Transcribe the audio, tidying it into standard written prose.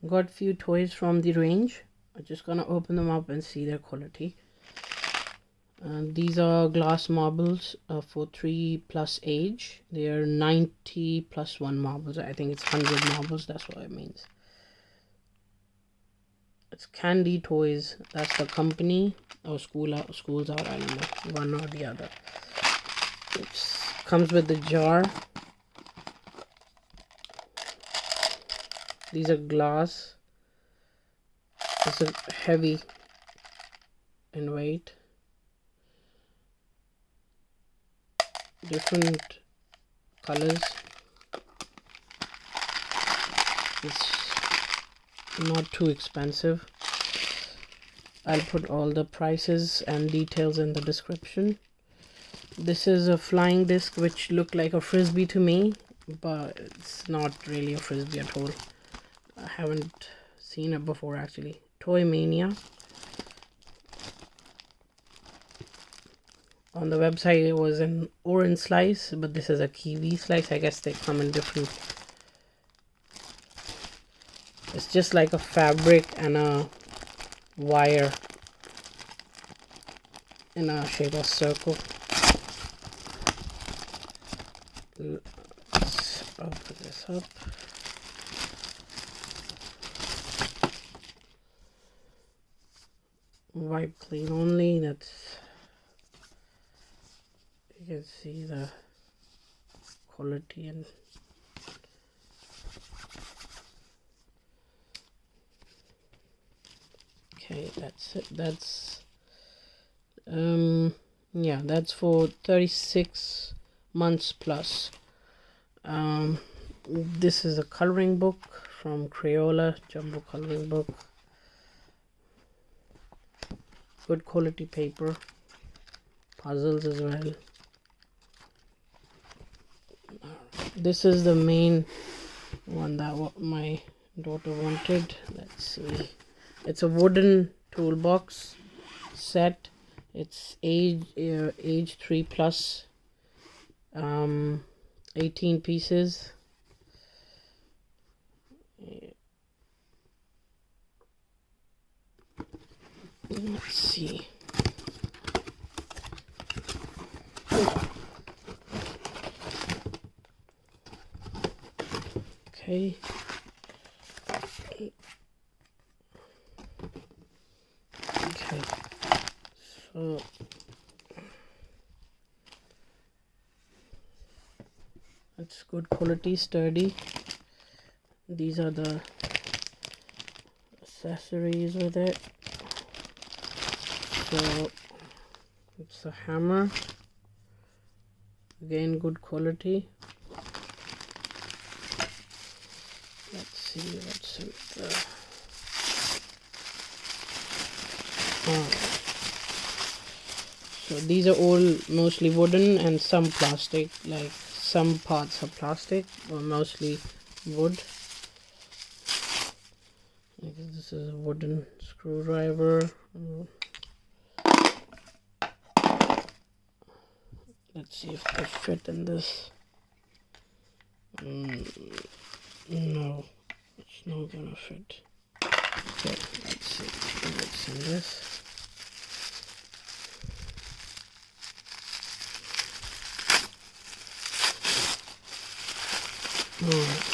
Got few toys from TheRange. I'm just gonna open them up and see their quality. These are glass marbles for 3+ age. They are 90+1 marbles. I think it's 100 marbles. That's what it means. It's Candy Toys. That's the company. Or schools out. I don't know, one or the other. It comes with the jar. These are glass. It's heavy in weight. Different colors. It's not too expensive. I'll put all the prices and details in the description. This is a flying disc which looked like a frisbee to me, but it's not really a frisbee at all. I haven't seen it before actually. Toy Mania. On the website it was an orange slice, but this is a kiwi slice. I guess they come in different. It's just like a fabric and a wire in a shape of circle. Let's open this up. Wipe clean only. That's, you can see the quality. And okay, that's it. That's yeah, that's for 36 months plus. This is a coloring book from Crayola, jumbo coloring book. Good quality paper. Puzzles as well. This is the main one that my daughter wanted. Let's see. It's a wooden toolbox set. It's age 3+. 18 pieces. Let's see. Okay. Okay. So it's good quality, sturdy. These are the accessories with it. So it's a hammer. Again, good quality. Let's see what's in the. So these are all mostly wooden and some plastic. Like some parts are plastic, but mostly wood. This is a wooden screwdriver. Let's see if they fit in this. No, it's not gonna fit. Okay, let's see what's in this. Alright.